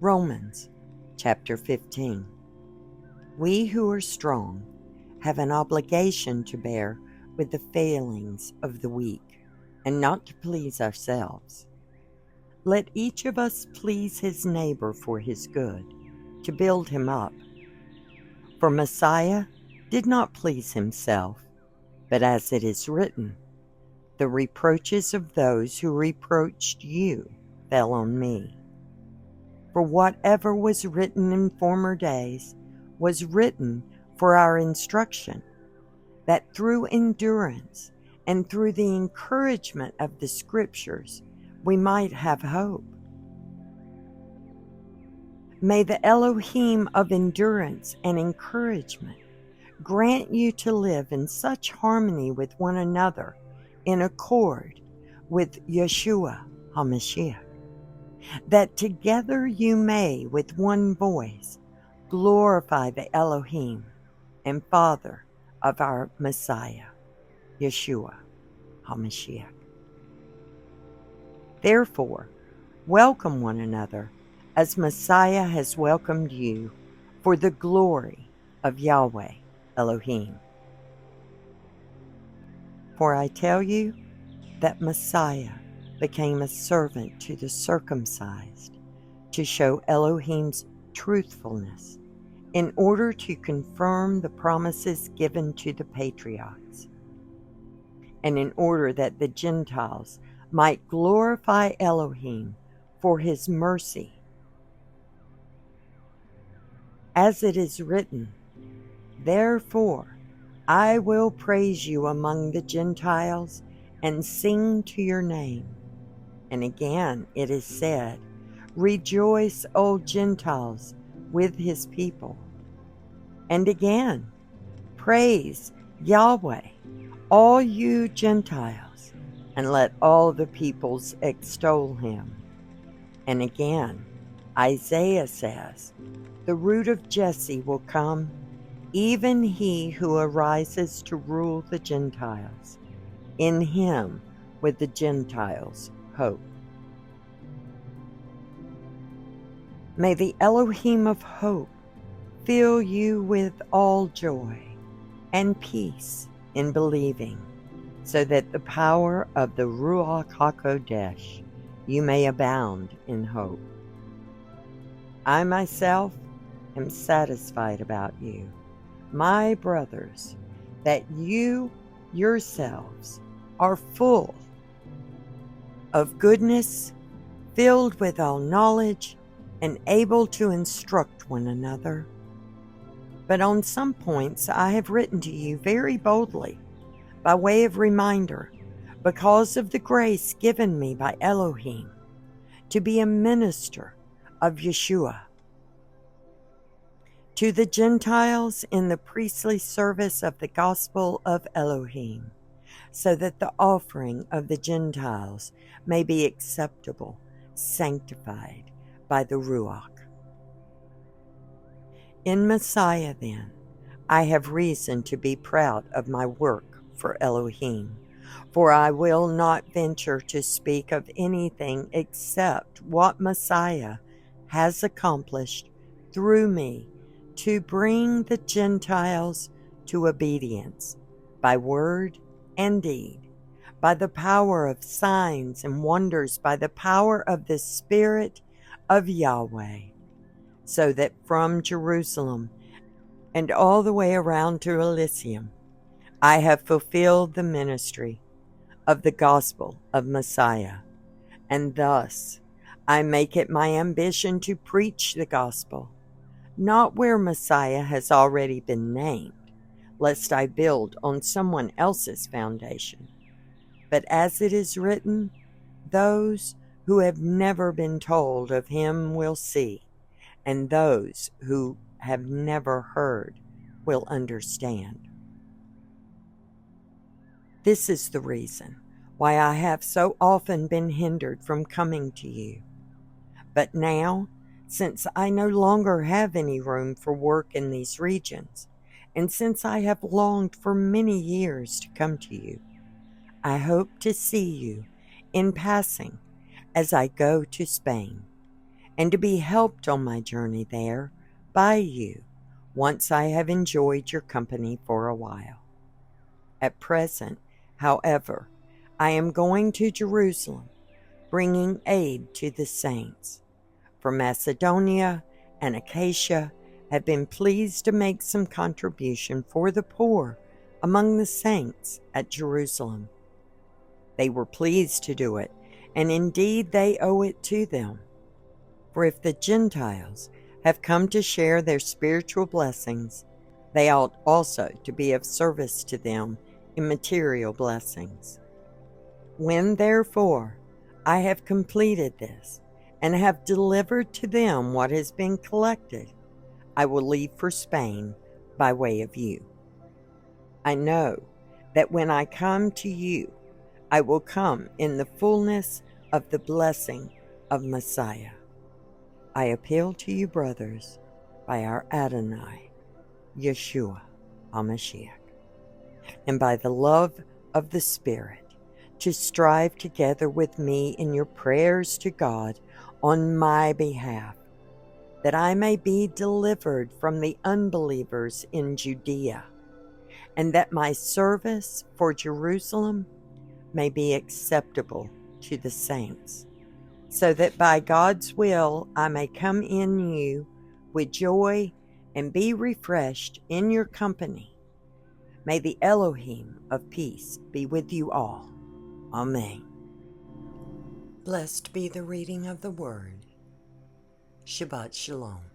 Romans chapter 15. We who are strong have an obligation to bear with the failings of the weak, and not to please ourselves. Let each of us please his neighbor for his good, to build him up. For Messiah did not please himself, but as it is written, the reproaches of those who reproached you fell on me. For whatever was written in former days was written for our instruction, that through endurance and through the encouragement of the Scriptures we might have hope. May the Elohim of endurance and encouragement grant you to live in such harmony with one another, in accord with Yeshua HaMashiach, that together you may with one voice glorify the Elohim and Father of our Messiah, Yeshua HaMashiach. Therefore, welcome one another as Messiah has welcomed you, for the glory of Yahweh Elohim. For I tell you that Messiah became a servant to the circumcised, to show Elohim's truthfulness, in order to confirm the promises given to the patriarchs, and in order that the Gentiles might glorify Elohim for his mercy. As it is written, therefore I will praise you among the Gentiles and sing to your name. And again it is said, rejoice, O Gentiles, with his people. And again, praise Yahweh, all you Gentiles, and let all the peoples extol him. And again, Isaiah says, the root of Jesse will come, even he who arises to rule the Gentiles. In him with the Gentiles hope. May the Elohim of hope fill you with all joy and peace in believing, so that the power of the Ruach HaKodesh you may abound in hope. I myself am satisfied about you, my brothers, that you yourselves are full of goodness, filled with all knowledge, and able to instruct one another. But on some points I have written to you very boldly, by way of reminder, because of the grace given me by Elohim, to be a minister of Yeshua, to the Gentiles in the priestly service of the gospel of Elohim, so that the offering of the Gentiles may be acceptable, sanctified by the Ruach. In Messiah, then, I have reason to be proud of my work for Elohim, for I will not venture to speak of anything except what Messiah has accomplished through me to bring the Gentiles to obedience by word and deed, by the power of signs and wonders, by the power of the Spirit of Yahweh, so that from Jerusalem and all the way around to Elysium, I have fulfilled the ministry of the gospel of Messiah, and thus I make it my ambition to preach the gospel, not where Messiah has already been named, lest I build on someone else's foundation, but as it is written, those who have never been told of him will see, and those who have never heard will understand. This is the reason why I have so often been hindered from coming to you. But now, since I no longer have any room for work in these regions, and since I have longed for many years to come to you, I hope to see you in passing as I go to Spain, and to be helped on my journey there by you once I have enjoyed your company for a while. At present, however, I am going to Jerusalem, bringing aid to the saints. For Macedonia and a.k.a. have been pleased to make some contribution for the poor among the saints at Jerusalem. They were pleased to do it, and indeed they owe it to them. For if the Gentiles have come to share their spiritual blessings, they ought also to be of service to them in material blessings. When, therefore, I have completed this, and have delivered to them what has been collected, I will leave for Spain by way of you. I know that when I come to you, I will come in the fullness of the blessing of Messiah. I appeal to you, brothers, by our Adonai, Yeshua HaMashiach, and by the love of the Spirit, to strive together with me in your prayers to God on my behalf, that I may be delivered from the unbelievers in Judea, and that my service for Jerusalem may be acceptable to the saints, so that by God's will I may come in you with joy and be refreshed in your company. May the Elohim of peace be with you all. Amen. Blessed be the reading of the word. Shabbat Shalom.